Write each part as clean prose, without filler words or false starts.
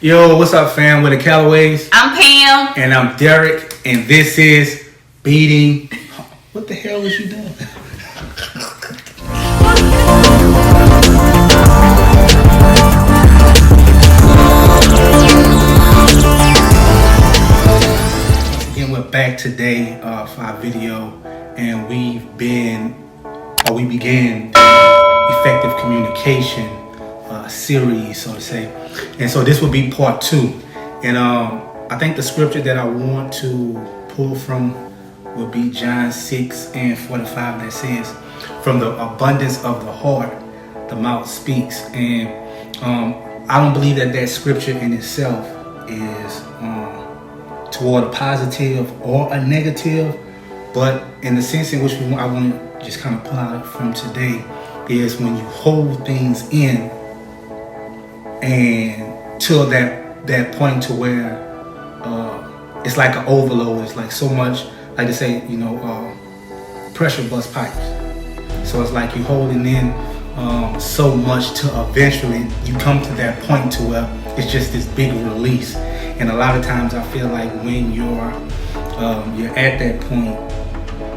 Yo, what's up, fam? With the Callaways. I'm Pam. And I'm Derek. And this is Beating. What the hell was you doing? Again, we're back today for our video, and we began effective communication series, so to say. And so this will be part 2. And I think the scripture that I want to pull from will be John 6:45, that says, "From the abundance of the heart, the mouth speaks." And I don't believe that scripture in itself is toward a positive or a negative, but in the sense in which I want to just kind of pull out from today is when you hold things in and till that point to where it's like an overload. It's like so much, like they say, pressure bust pipes. So it's like you holding in so much to eventually you come to that point to where it's just this big release. And a lot of times I feel like when you're at that point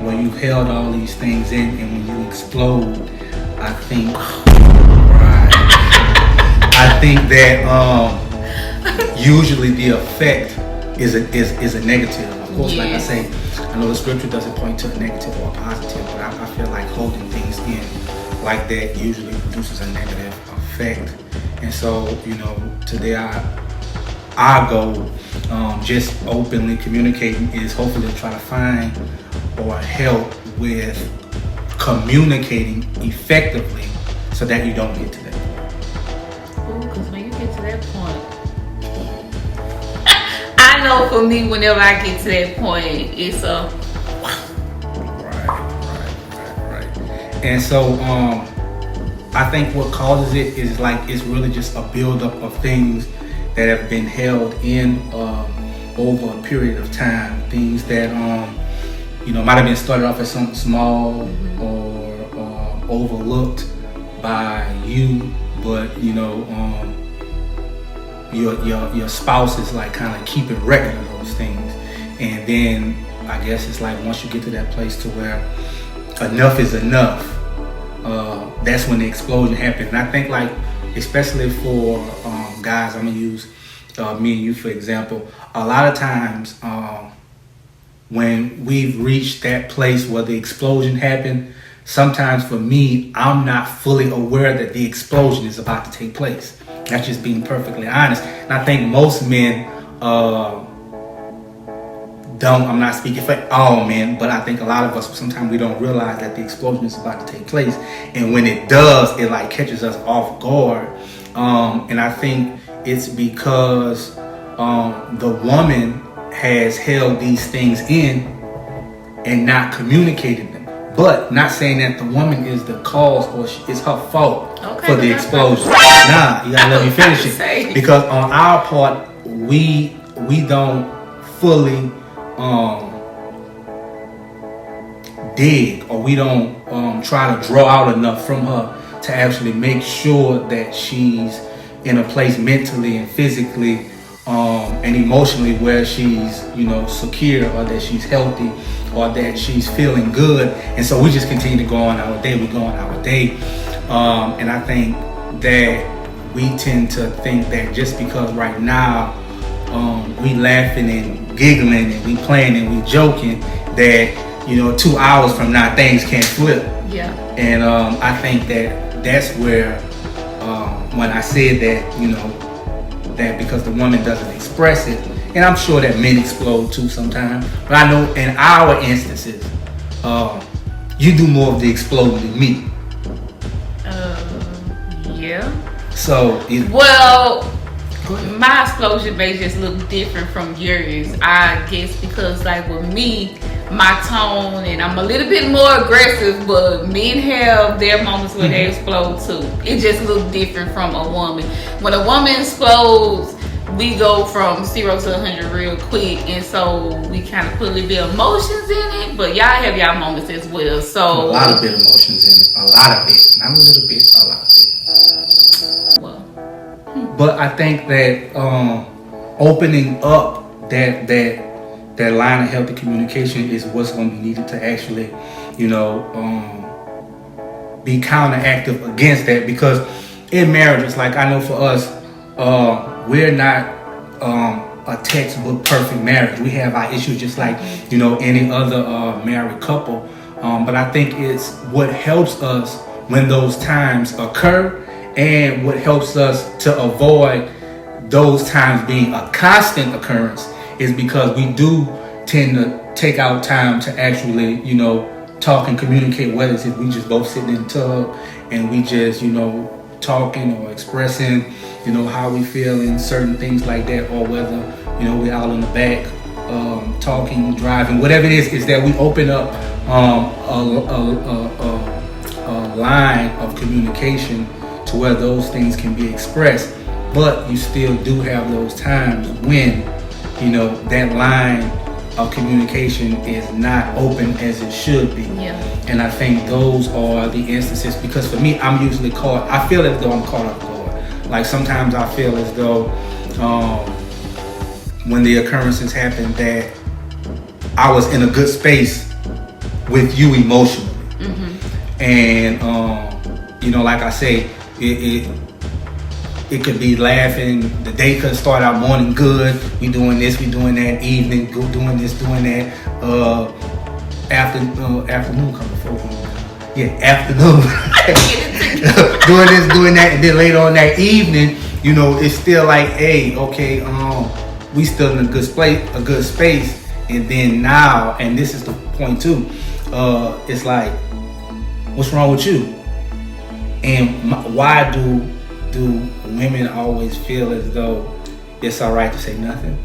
where you've held all these things in, and when you explode, I think that usually the effect is a negative. Of course, yes. Like I say, I know the scripture doesn't point to a negative or a positive, but I feel like holding things in like that usually produces a negative effect. And so, today our goal, just openly communicating, is hopefully to try to find or help with communicating effectively so that you don't get to that. Because when you get to that point, I know for me, whenever I get to that point, it's a right. And so I think what causes it is like it's really just a buildup of things that have been held in over a period of time. Things that might have been started off as something small or overlooked by you, but your spouse is like kind of keeping record of those things. And then I guess it's like once you get to that place to where enough is enough, that's when the explosion happens. And I think, like, especially for guys, I'm gonna use me and you for example. A lot of times when we've reached that place where the explosion happened, sometimes for me, I'm not fully aware that the explosion is about to take place. That's just being perfectly honest. And I think most men I'm not speaking for all men, but I think a lot of us, sometimes we don't realize that the explosion is about to take place. And when it does, it like catches us off guard. And I think it's because the woman has held these things in and not communicated them. But not saying that the woman is the cause or it's her fault for the explosion. Nah, you gotta let me finish it. Because on our part, we don't fully dig, or we don't try to draw out enough from her to actually make sure that she's in a place mentally and physically and emotionally where she's secure, or that she's healthy, or that she's feeling good. And so we just continue to go on our day. And I think that we tend to think that just because right now we laughing and giggling and we playing and we joking, that 2 hours from now things can't flip. Yeah. And I think that's where when I said that, that because the woman doesn't express it, and I'm sure that men explode too sometimes, but I know in our instances, you do more of the exploding than me. Yeah. So my explosion may just look different from yours, I guess, because like with me, my tone, and I'm a little bit more aggressive, but men have their moments where they explode too. It just looks different from a woman. When a woman explodes, we go from 0 to 100 real quick, and so we kind of put a little bit of emotions in it, but y'all have y'all moments as well. So a lot of bit emotions in it. A lot of bit. Not a little bit, a lot of bit. Well, But I think that opening up that line of healthy communication is what's going to be needed to actually, be counteractive against that. Because in marriages, like I know for us, we're not a textbook perfect marriage. We have our issues just like any other married couple. But I think it's what helps us when those times occur, and what helps us to avoid those times being a constant occurrence is because we do tend to take out time to actually, talk and communicate, whether it's if we just both sitting in the tub and we just, talking or expressing, how we feel in certain things like that, or whether, we're out in the back, talking, driving, whatever it is that we open up a line of communication to where those things can be expressed. But you still do have those times when, that line of communication is not open as it should be. Yeah. And I think those are the instances, because for me, I'm usually I feel as though I'm caught off guard. Like sometimes I feel as though when the occurrences happen that I was in a good space with you emotionally. Mm-hmm. And, like I say, it could be laughing. The day could start out morning good. We doing this, we doing that. Evening, go doing this, doing that. Afternoon come before. Yeah, afternoon. Doing this, doing that, and then later on that evening, it's still like, hey, okay, we still in a good space. And then now, and this is the point too. It's like, what's wrong with you? And why do women always feel as though it's all right to say nothing?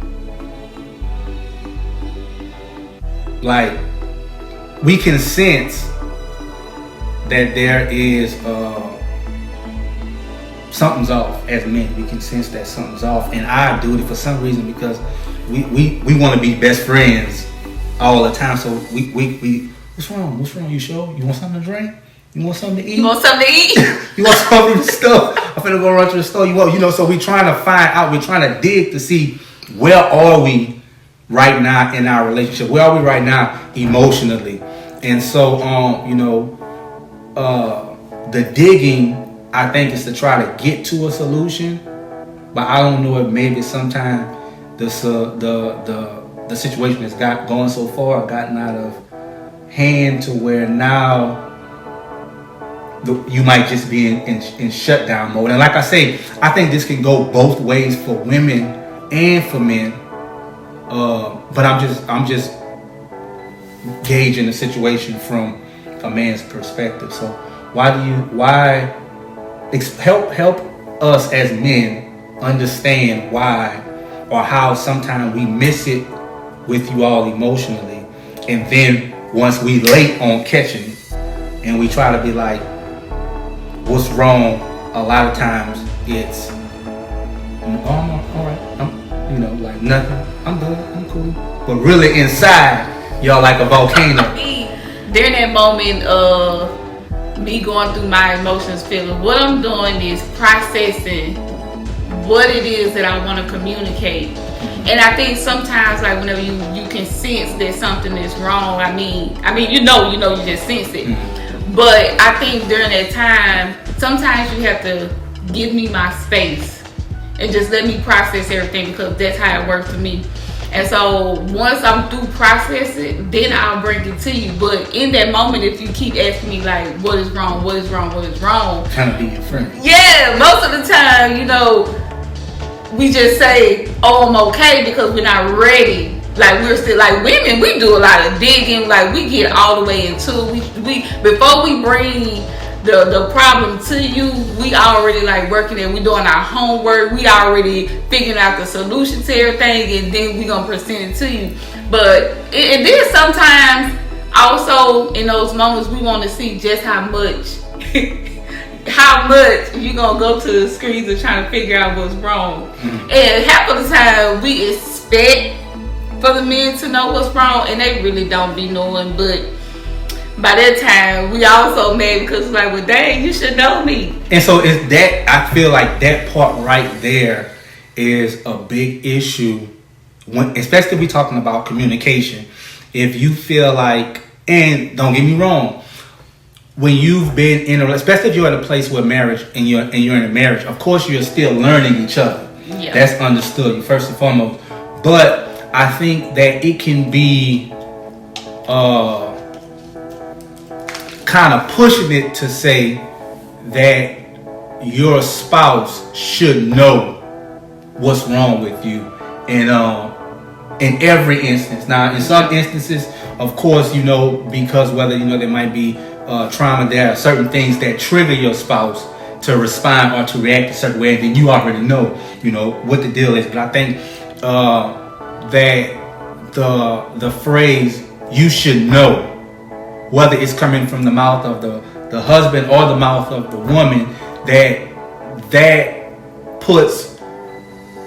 Like, we can sense that there is something's off as men. We can sense that something's off, and I do it for some reason because we want to be best friends all the time. So we what's wrong? You sure? You want something to drink? You want something to eat? You want something to eat? You want something from the store? I'm finna go run to the store. So we're trying to find out, we're trying to dig to see where are we right now in our relationship? Where are we right now emotionally? And so, the digging, I think, is to try to get to a solution. But I don't know if maybe sometimes the situation has gone so far, gotten out of hand to where now you might just be in shutdown mode. And like I say, I think this can go both ways for women and for men. But I'm just gauging the situation from a man's perspective. So help us as men understand why or how sometimes we miss it with you all emotionally, and then once we late on catching it and we try to be like, what's wrong? A lot of times it's, I'm all right, like nothing, I'm good, I'm cool. But really inside, y'all like a volcano. During that moment of me going through my emotions, feeling, what I'm doing is processing what it is that I want to communicate. And I think sometimes, like whenever you can sense that something is wrong, I mean, you just sense it. Mm-hmm. But I think during that time, sometimes you have to give me my space and just let me process everything, because that's how it works for me. And so once I'm through processing, then I'll bring it to you. But in that moment, if you keep asking me like, what is wrong? Kind of be your friend. Yeah, most of the time, we just say, oh, I'm okay, because we're not ready. Like, we're still, like women, we do a lot of digging. Like, we get all the way into it. We before we bring the problem to you, we already like working it. We doing our homework. We already figuring out the solution to everything, and then we gonna present it to you. But and then sometimes also in those moments we want to see just how much you gonna go to the screens and trying to figure out what's wrong. Mm-hmm. And half of the time we expect for the men to know what's wrong, and they really don't be knowing. But by that time, we also mad because it's like, well, dang, you should know me. And so it's that, I feel like that part right there is a big issue, when, especially if we're talking about communication. If you feel like, and don't get me wrong, when you've been in a, especially if you're at a place with marriage and you're in a marriage, of course you're still learning each other. Yeah. That's understood, first and foremost. But I think that it can be kind of pushing it to say that your spouse should know what's wrong with you, and in every instance. Now, in some instances, of course, because whether there might be trauma, there are certain things that trigger your spouse to respond or to react a certain way, and then you already know what the deal is. But I think that the phrase "you should know," whether it's coming from the mouth of the husband or the mouth of the woman, that puts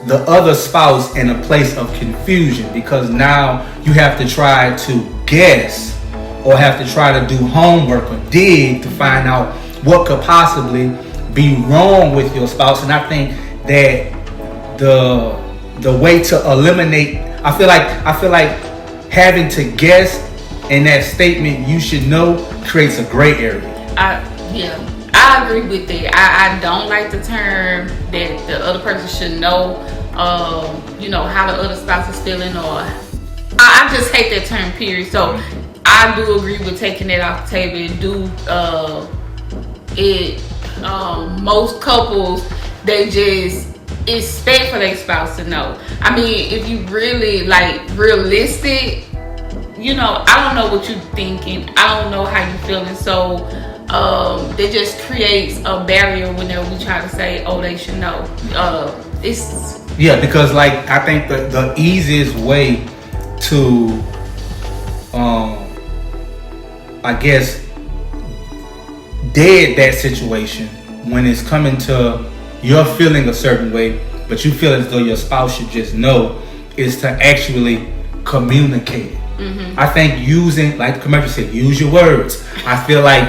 the other spouse in a place of confusion, because now you have to try to guess or have to try to do homework or dig to find out what could possibly be wrong with your spouse. And I think that the way to eliminate, I feel like having to guess in that statement, "you should know," creates a gray area. I agree with that. I don't like the term that the other person should know, how the other spouse is feeling, or I just hate that term, period. So I do agree with taking that off the table. Most couples, they just expect for their spouse to know. I mean, if you really realistic, I don't know what you're thinking. I don't know how you're feeling. So that just creates a barrier whenever we try to say, "Oh, they should know." Because I think the easiest way to, I guess, dead that situation when it's coming to you're feeling a certain way, but you feel as though your spouse should just know, is to actually communicate. Mm-hmm. I think using, like the commercial said, use your words. I feel like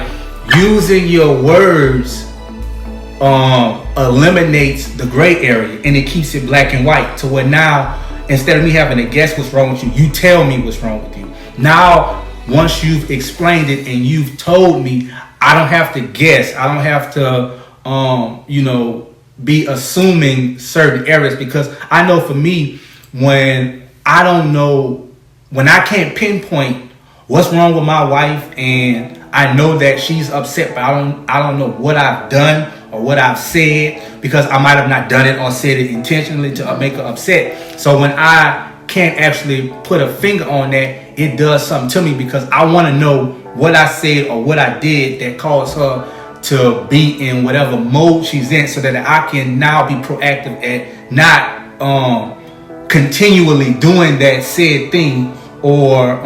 using your words eliminates the gray area, and it keeps it black and white, to where now, instead of me having to guess what's wrong with you, you tell me what's wrong with you. Now, once you've explained it and you've told me, I don't have to guess. I don't have to, be assuming certain areas, because I know for me, when I can't pinpoint what's wrong with my wife, and I know that she's upset, but I don't know what I've done or what I've said, because I might have not done it or said it intentionally to make her upset. So when I can't actually put a finger on that, it does something to me, because I want to know what I said or what I did that caused her to be in whatever mode she's in, so that I can now be proactive at not continually doing that said thing, or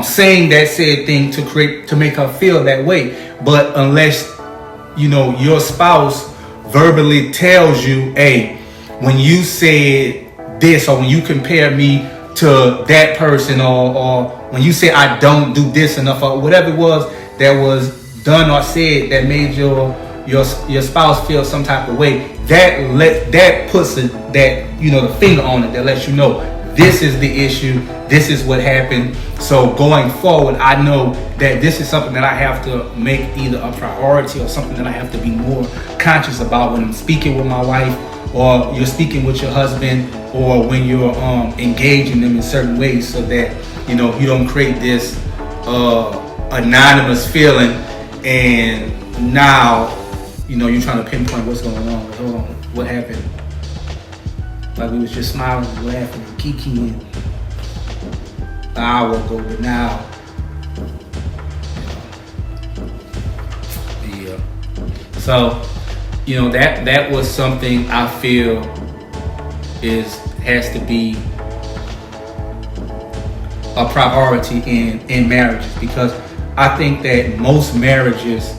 saying that said thing to make her feel that way. But unless your spouse verbally tells you, "Hey, when you said this, or when you compare me to that person, or when you say I don't do this enough," or whatever it was that was done or said that made your spouse feel some type of way, that puts the finger on it, that lets you know this is the issue, this is what happened. So going forward, I know that this is something that I have to make either a priority or something that I have to be more conscious about when I'm speaking with my wife, or you're speaking with your husband, or when you're engaging them in certain ways, so that you don't create this anonymous feeling, and now you're trying to pinpoint what's going on. Hold on, what happened? Like we was just smiling, laughing, and kikiing an hour ago, but now, yeah. So, that was something I feel has to be a priority in marriages, because I think that most marriages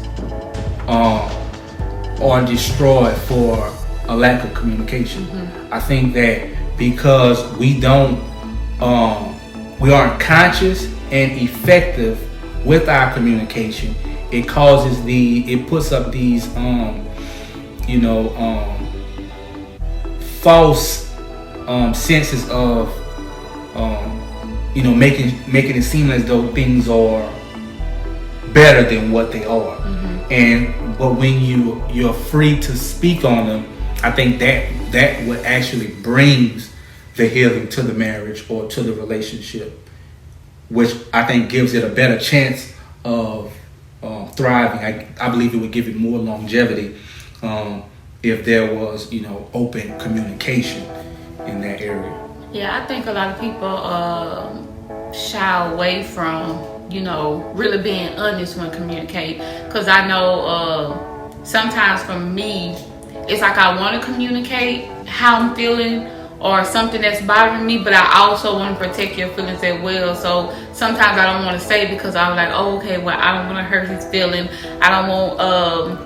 are destroyed for a lack of communication. Mm-hmm. I think that because we aren't conscious and effective with our communication, it puts up these false senses of making it seem as though things are better than what they are. But when you're free to speak on them, I think that what actually brings the healing to the marriage or to the relationship, which I think gives it a better chance of thriving. I believe it would give it more longevity if there was, open communication in that area. Yeah, I think a lot of people shy away from, really being honest when communicating. Because I know sometimes for me, it's like I want to communicate how I'm feeling or something that's bothering me, but I also want to protect your feelings as well. So sometimes I don't want to say because I'm like, oh, okay, well, I don't want to hurt his feeling. I don't want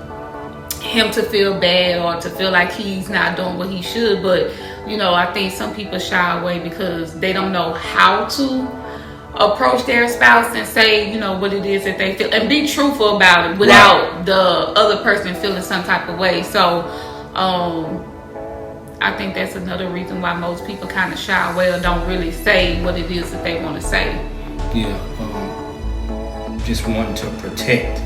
him to feel bad or to feel like he's not doing what he should. But, I think some people shy away because they don't know how to approach their spouse and say, what it is that they feel and be truthful about it without the other person feeling some type of way. So I think that's another reason why most people kind of shy away or don't really say what it is that they want to say. Yeah, just wanting to protect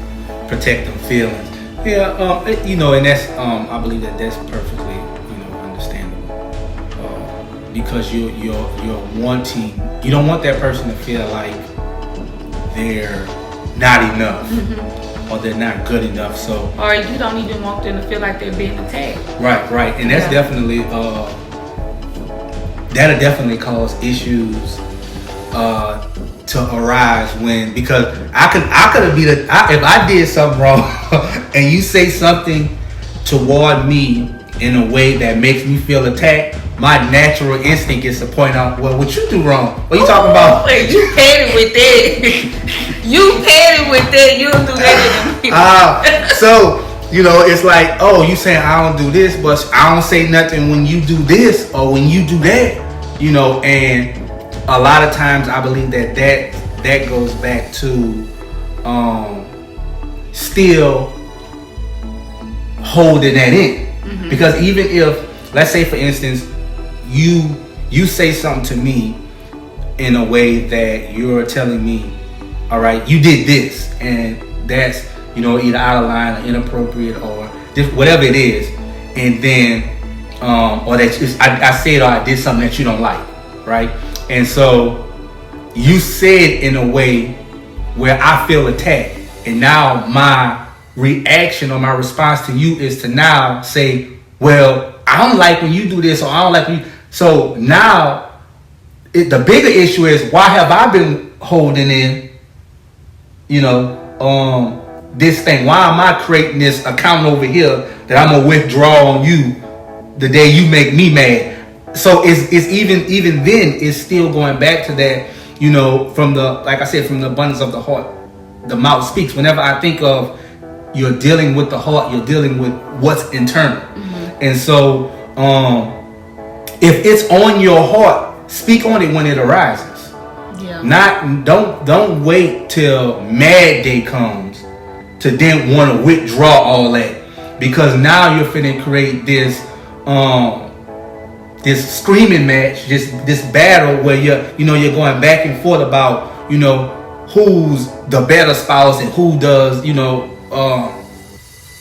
them feelings. Yeah, and that's I believe that's perfectly understandable. Because you're wanting, you don't want that person to feel like they're not enough. Or they're not good enough, so. Or you don't even want them to feel like they're being attacked. Right, and that's definitely that'll definitely cause issues to arise because I could be if I did something wrong and you say something toward me in a way that makes me feel attacked, my natural instinct is to point out, well, what you do wrong? What are you talking about? Wait, you petty with that. You petty with that. You don't do that. So, it's like, oh, you saying I don't do this, but I don't say nothing when you do this or when you do that, and a lot of times I believe that goes back to still holding that in. Because even if, let's say for instance, you say something to me in a way that you're telling me, all right, you did this, and that's either out of line or inappropriate or just whatever it is, and then or that I said or I did something that you don't like, right? And so you said in a way where I feel attacked, and now my reaction or my response to you is to now say, well, I don't like when you do this, or I don't like when you. So now the bigger issue is, why have I been holding in this thing? Why am I creating this account over here that I'm gonna withdraw on you the day you make me mad? So it's even then it's still going back to that, from the abundance of the heart, the mouth speaks. Whenever I think of you're dealing with the heart, you're dealing with what's internal. And so if it's on your heart, speak on it when it arises. Yeah. Don't wait till mad day comes to then want to withdraw all that, because now you're finna create this this screaming match, this battle where you're going back and forth about who's the better spouse and who does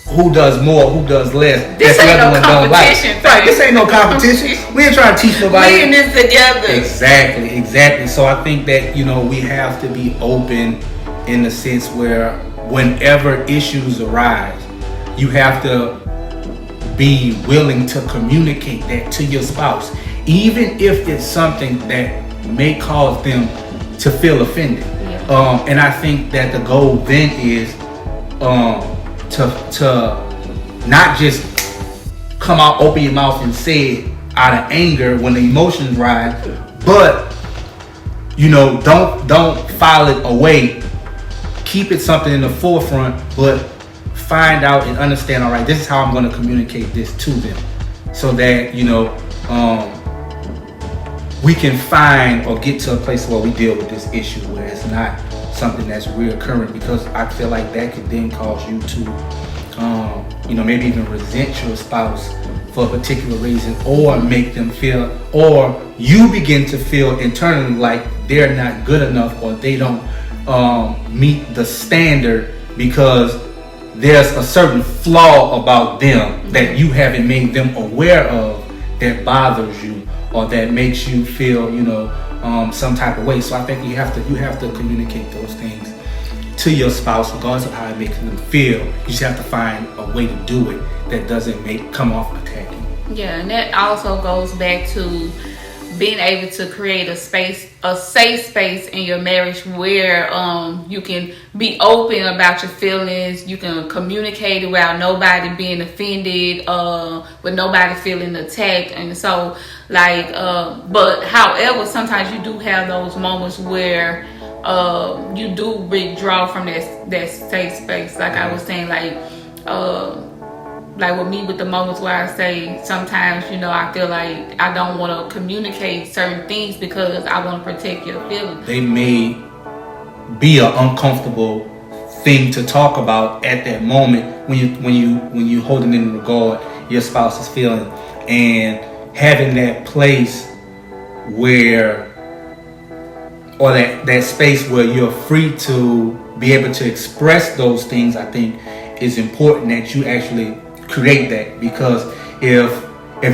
who does more, who does less. This ain't no competition. Right, this ain't no competition. We ain't trying to teach nobody. We in this together. Exactly. So I think that, we have to be open in the sense where whenever issues arise, you have to be willing to communicate that to your spouse, even if it's something that may cause them to feel offended. Yeah. And I think that the goal then is to not just come out, open your mouth and say it out of anger when the emotions rise, but don't file it away. Keep it something in the forefront, but find out and understand, all right, this is how I'm going to communicate this to them, so that we can find or get to a place where we deal with this issue where it's not something that's reoccurring, because I feel like that could then cause you to, maybe even resent your spouse for a particular reason, or make them feel, or you begin to feel internally like they're not good enough, or they don't meet the standard because there's a certain flaw about them that you haven't made them aware of that bothers you, or that makes you feel, some type of way. So I think you have to communicate those things to your spouse, regardless of how it makes them feel. You just have to find a way to do it that doesn't come off attacking. Yeah, and that also goes back to being able to create a safe space in your marriage where you can be open about your feelings, you can communicate without nobody being offended, with nobody feeling attacked. And so but however, sometimes you do have those moments where you do withdraw from that safe space. Like I was saying, like with me, with the moments where I say sometimes, I feel like I don't want to communicate certain things because I want to protect your feelings. They may be an uncomfortable thing to talk about at that moment when you holding in regard your spouse's feeling, and having that place where, or that space where you're free to be able to express those things. I think is important that you actually create that, because if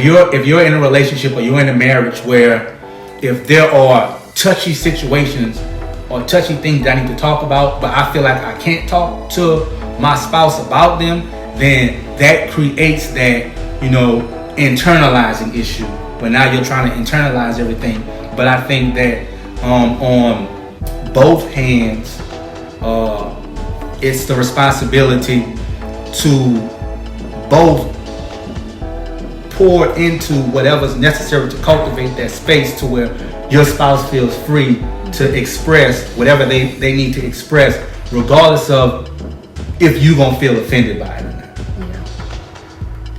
you're in a relationship or you're in a marriage where if there are touchy situations or touchy things that I need to talk about, but I feel like I can't talk to my spouse about them, then that creates that internalizing issue where now you're trying to internalize everything. But I think that on both hands, it's the responsibility to both pour into whatever's necessary to cultivate that space to where your spouse feels free to express whatever they need to express, regardless of if you're going to feel offended by it or not. Yeah.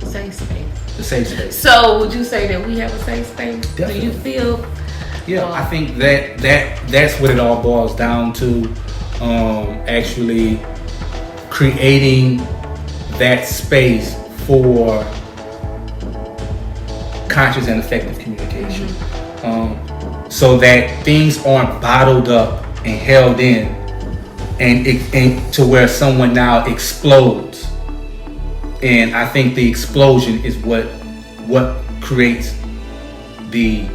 Safe space. The safe space. So would you say that we have a safe space? Definitely. Do you feel? Yeah, I think that's what it all boils down to. Actually creating that space for conscious and effective communication, so that things aren't bottled up and held in, and to where someone now explodes. And I think the explosion is what creates the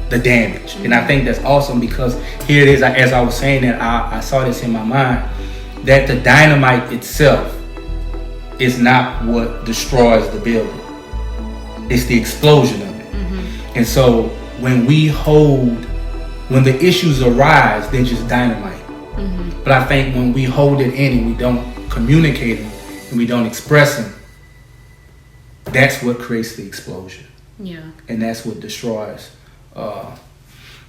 damage. And I think that's awesome, because here it is, as I was saying that, I saw this in my mind, that the dynamite itself is not what destroys the building. It's the explosion of it. And so when the issues arise, they're just dynamite. But I think when we hold it in and we don't communicate them and we don't express them, that's what creates the explosion. Yeah. And that's what destroys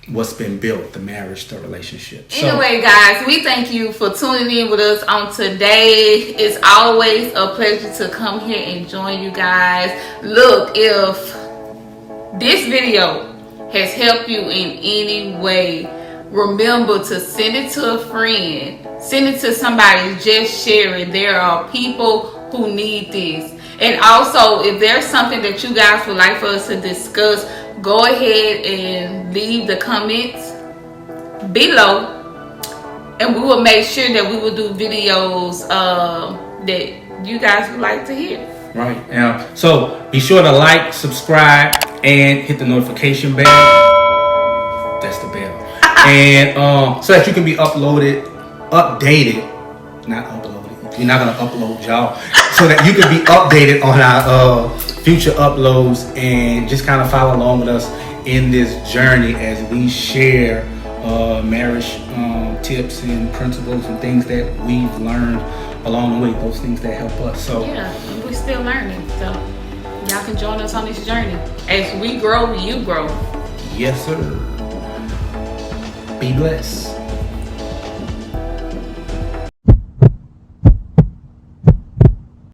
what's been built, the marriage, the relationship. Anyway, guys, we thank you for tuning in with us on today. It's always a pleasure to come here and join you guys. Look, if this video has helped you in any way, remember to send it to a friend. Send it to somebody. Just share it. There are people who need this. And also, if there's something that you guys would like for us to discuss, go ahead and leave the comments below, and we will make sure that we will do videos that you guys would like to hear. Right. So be sure to like, subscribe, and hit the notification bell. That's the bell. And so that you can be updated. Not uploaded. We're not gonna upload, y'all. So that you can be updated on our future uploads, and just kind of follow along with us in this journey as we share marriage tips and principles and things that we've learned along the way, those things that help us. So yeah, we're still learning, so y'all can join us on this journey. As we grow, you grow. Yes, sir. Be blessed.